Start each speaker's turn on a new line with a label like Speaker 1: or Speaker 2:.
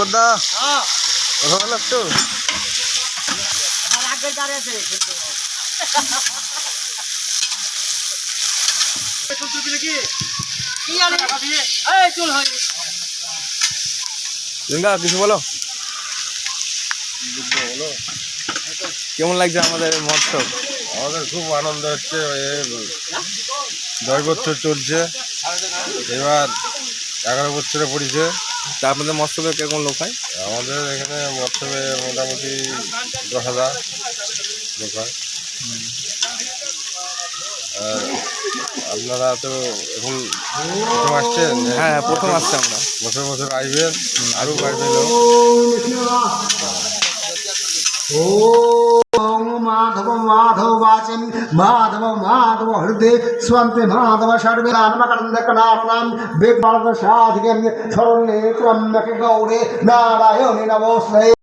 Speaker 1: কিশোরদা কথা বলো একটু। কিছু বলো, কেমন লাগছে আমাদের মহোৎসব?
Speaker 2: আমাদের খুব আনন্দ হচ্ছে। 10 বছর চলছে, এবার 11 বছরে পড়েছে।
Speaker 1: তা আপনাদের মহোৎসবে কেমন লোক হয়?
Speaker 2: আমাদের এখানে মহোৎসবে মোটামুটি 10,000 লোক হয়। আর আপনারা তো এখন প্রথম আসছেন।
Speaker 1: হ্যাঁ, প্রথম আসছে আমরা।
Speaker 2: বছর বছর আসবেন, আরও বাড়বে লোক।
Speaker 3: ओम माधव माधव वाचन माधव माधव हृदय स्वंत माधव सर्वे नामकंदकनाथनाम वेद साधिके शरण्ये त्र्यंबके गौरे नारायणे नमोस्तुते।